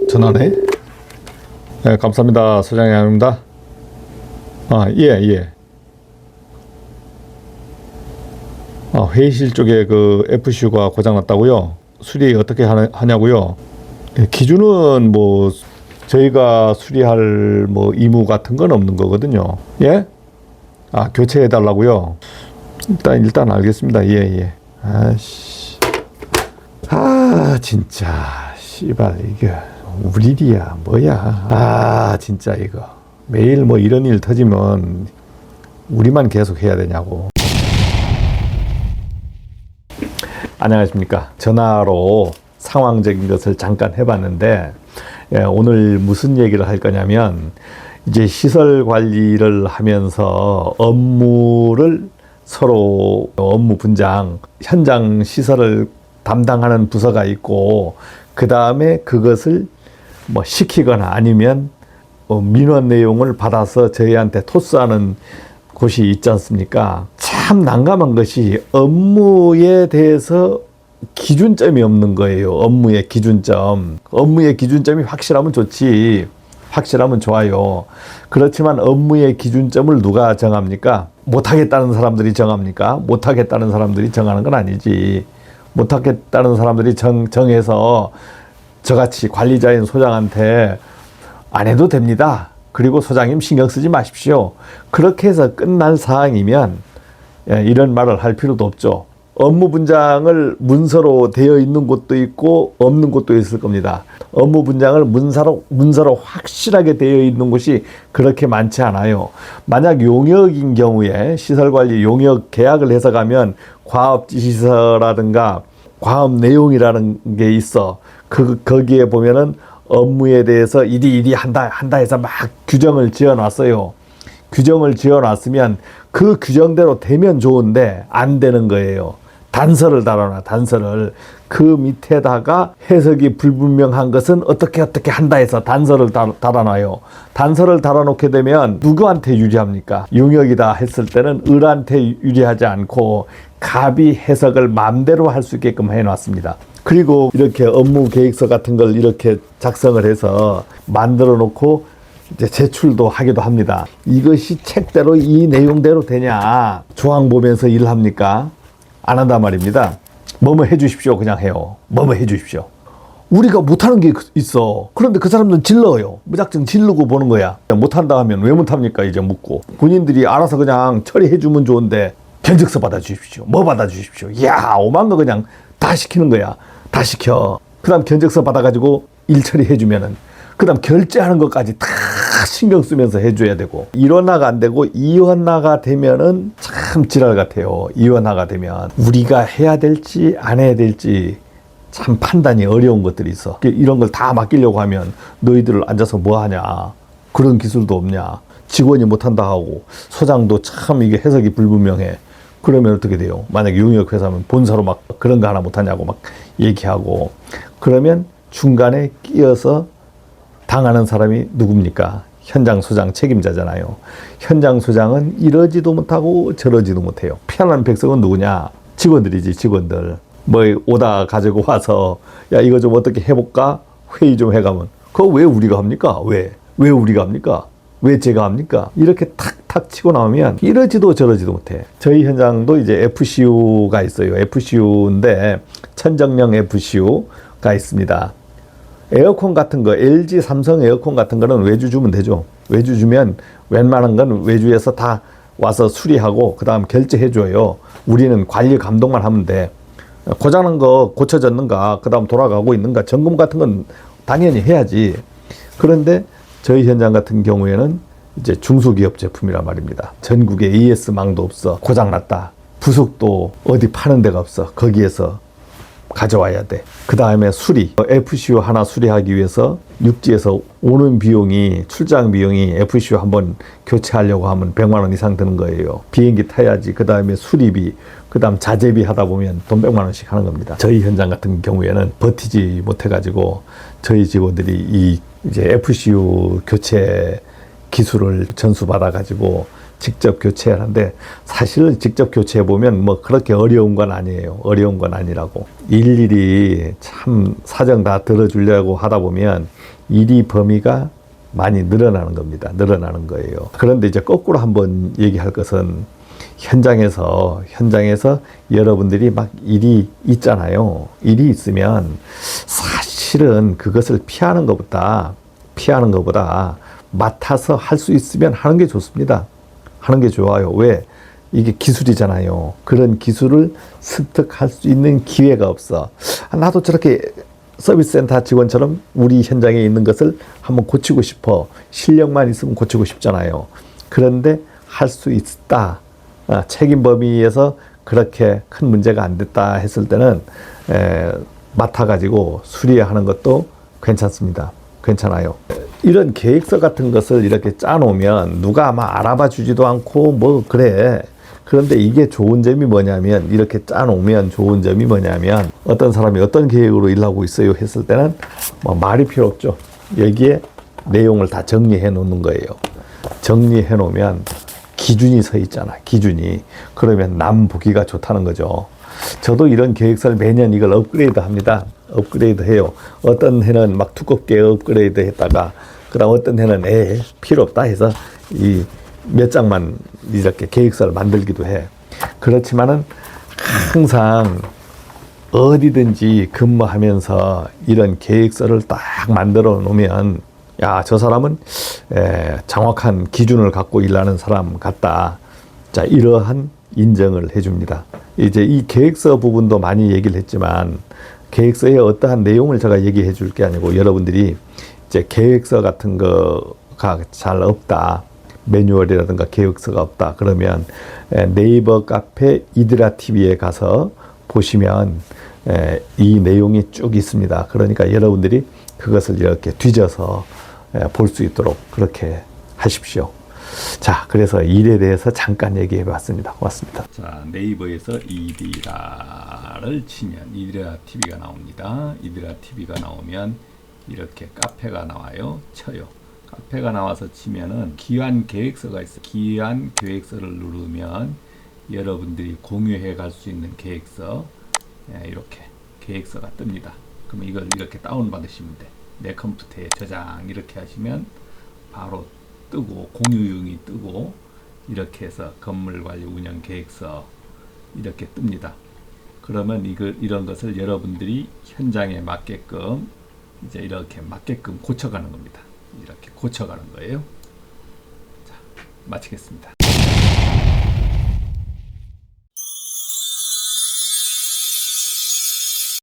전화네. 네, 감사합니다. 소장님입니다. 예. 회의실 쪽에 그 FCU가 고장났다고요? 수리 어떻게 하냐고요? 예, 기준은 뭐 저희가 수리할 뭐 의무 같은 건 없는 거거든요. 예? 교체해 달라고요? 일단 알겠습니다. 예. 진짜 씨발 이게 우리 일이야 뭐야. 진짜 이거 매일 뭐 이런 일 터지면 우리만 계속 해야 되냐고. 안녕하십니까. 전화로 상황적인 것을 잠깐 해봤는데, 오늘 무슨 얘기를 할 거냐면, 이제 시설 관리를 하면서 업무를 서로 업무 분장, 현장 시설을 담당하는 부서가 있고, 그 다음에 그것을 뭐 시키거나 아니면 민원 내용을 받아서 저희한테 토스하는 곳이 있지 않습니까? 참 난감한 것이 업무에 대해서 기준점이 없는 거예요. 업무의 기준점. 업무의 기준점이 확실하면 좋지. 확실하면 좋아요. 그렇지만 업무의 기준점을 누가 정합니까? 못하겠다는 사람들이 정합니까? 못하겠다는 사람들이 정하는 건 아니지. 못하겠다는 사람들이 정해서 저같이 관리자인 소장한테 안 해도 됩니다. 그리고 소장님 신경 쓰지 마십시오. 그렇게 해서 끝날 사항이면 이런 말을 할 필요도 없죠. 업무 분장을 문서로 되어 있는 곳도 있고 없는 곳도 있을 겁니다. 업무 분장을 문서로 확실하게 되어 있는 곳이 그렇게 많지 않아요. 만약 용역인 경우에 시설관리 용역 계약을 해서 가면 과업 지시서라든가 과업 내용이라는 게 있어. 거기에 보면은 업무에 대해서 이리 한다 해서 막 규정을 지어놨어요. 규정을 지어놨으면 그 규정대로 되면 좋은데 안 되는 거예요. 단서를 달아놔. 단서를 그 밑에다가 해석이 불분명한 것은 어떻게 한다 해서 단서를 달아놔요. 단서를 달아놓게 되면 누구한테 유리합니까? 용역이다 했을 때는 을한테 유리하지 않고 갑이 해석을 마음대로 할 수 있게끔 해놨습니다. 그리고 이렇게 업무 계획서 같은 걸 이렇게 작성을 해서 만들어 놓고 이제 제출도 하기도 합니다. 이것이 책대로 이 내용대로 되냐? 조항 보면서 일을 합니까? 안 한단 말입니다. 뭐뭐 해주십시오. 그냥 해요. 뭐뭐 해주십시오. 우리가 못하는 게 있어. 그런데 그 사람들은 질러요. 무작정 질르고 보는 거야. 못한다 하면 왜 못합니까? 이제 묻고. 군인들이 알아서 그냥 처리해주면 좋은데 견적서 받아주십시오. 뭐 받아주십시오. 이야, 오만 거 그냥 다 시키는 거야. 다 시켜. 그 다음 견적서 받아가지고 일 처리해주면은 그 다음 결제하는 것까지 다 신경 쓰면서 해줘야 되고, 일원화가 안 되고 이원화가 되면은 참 지랄 같아요. 이원화가 되면 우리가 해야 될지 안 해야 될지 참 판단이 어려운 것들이 있어. 이런 걸 다 맡기려고 하면 너희들 앉아서 뭐 하냐, 그런 기술도 없냐, 직원이 못한다 하고 소장도 참 이게 해석이 불분명해. 그러면 어떻게 돼요? 만약에 용역회사면 본사로 막 그런 거 하나 못하냐고 막 얘기하고, 그러면 중간에 끼어서 당하는 사람이 누굽니까? 현장 소장 책임자잖아요. 현장 소장은 이러지도 못하고 저러지도 못해요. 피하는 백성은 누구냐? 직원들이지, 직원들. 뭐 오다 가지고 와서 야 이거 좀 어떻게 해볼까? 회의 좀 해가면 그거 왜 우리가 합니까? 왜 우리가 합니까? 왜 제가 합니까? 이렇게 탁탁 치고 나오면 이러지도 저러지도 못해. 저희 현장도 이제 FCU가 있어요. FCU인데 천정령 FCU가 있습니다. 에어컨 같은 거, LG, 삼성 에어컨 같은 거는 외주 주면 되죠. 외주 주면 웬만한 건 외주에서 다 와서 수리하고 그 다음 결제해줘요. 우리는 관리 감독만 하면 돼. 고장난 거 고쳐졌는가, 그 다음 돌아가고 있는가, 점검 같은 건 당연히 해야지. 그런데 저희 현장 같은 경우에는 이제 중소기업 제품이란 말입니다. 전국에 AS망도 없어. 고장났다. 부속도 어디 파는 데가 없어. 거기에서 가져와야 돼. 그 다음에 수리. FCU 하나 수리하기 위해서 육지에서 오는 비용이, 출장 비용이 FCU 한번 교체하려고 하면 100만 원 이상 드는 거예요. 비행기 타야지. 그 다음에 수리비, 그 다음 자재비 하다 보면 돈 100만 원씩 하는 겁니다. 저희 현장 같은 경우에는 버티지 못해가지고 저희 직원들이 이제 FCU 교체 기술을 전수받아가지고 직접 교체하는데 사실 직접 교체해 보면 뭐 그렇게 어려운 건 아니에요. 어려운 건 아니라고. 일일이 참 사정 다 들어주려고 하다 보면 일이 범위가 많이 늘어나는 겁니다. 늘어나는 거예요. 그런데 이제 거꾸로 한번 얘기할 것은 현장에서 여러분들이 막 일이 있잖아요. 일이 있으면 사실은 그것을 피하는 것보다 맡아서 할 수 있으면 하는 게 좋습니다. 하는 게 좋아요. 왜? 이게 기술이잖아요. 그런 기술을 습득할 수 있는 기회가 없어. 나도 저렇게 서비스 센터 직원처럼 우리 현장에 있는 것을 한번 고치고 싶어. 실력만 있으면 고치고 싶잖아요. 그런데 할 수 있다. 책임 범위에서 그렇게 큰 문제가 안 됐다 했을 때는 맡아가지고 수리하는 것도 괜찮습니다. 괜찮아요. 이런 계획서 같은 것을 이렇게 짜놓으면 누가 아마 알아봐 주지도 않고 뭐 그래. 그런데 이게 좋은 점이 뭐냐면, 이렇게 짜놓으면 좋은 점이 뭐냐면, 어떤 사람이 어떤 계획으로 일하고 있어요 했을 때는 뭐 말이 필요 없죠. 여기에 내용을 다 정리해 놓는 거예요. 정리해 놓으면 기준이 서 있잖아. 기준이. 그러면 남 보기가 좋다는 거죠. 저도 이런 계획서를 매년 이걸 업그레이드 합니다. 업그레이드 해요. 어떤 해는 막 두껍게 업그레이드 했다가, 그 다음 어떤 해는 필요 없다 해서 이 몇 장만 이렇게 계획서를 만들기도 해. 그렇지만은 항상 어디든지 근무하면서 이런 계획서를 딱 만들어 놓으면, 야, 저 사람은 정확한 기준을 갖고 일하는 사람 같다. 자, 이러한 인정을 해줍니다. 이제 이 계획서 부분도 많이 얘기를 했지만, 계획서에 어떠한 내용을 제가 얘기해 줄 게 아니고, 여러분들이 이제 계획서 같은 거가 잘 없다. 매뉴얼이라든가 계획서가 없다. 그러면 네이버 카페 이드라 TV에 가서 보시면 이 내용이 쭉 있습니다. 그러니까 여러분들이 그것을 이렇게 뒤져서 볼 수 있도록 그렇게 하십시오. 자, 그래서 일에 대해서 잠깐 얘기해 봤습니다. 고맙습니다. 자, 네이버에서 이드라를 치면 이드라 TV가 나옵니다. 이드라 TV가 나오면 이렇게 카페가 나와요. 쳐요. 카페가 나와서 치면은 기한 계획서가 있어요. 기한 계획서를 누르면 여러분들이 공유해 갈 수 있는 계획서, 이렇게 계획서가 뜹니다. 그럼 이걸 이렇게 다운 받으시면 돼. 내 컴퓨터에 저장 이렇게 하시면 바로 뜨고, 공유용이 뜨고, 이렇게 해서 건물관리 운영 계획서 이렇게 뜹니다. 그러면 이런 것을 여러분들이 현장에 맞게끔 이제 이렇게 맞게끔 고쳐가는 겁니다. 이렇게 고쳐가는 거예요. 자, 마치겠습니다.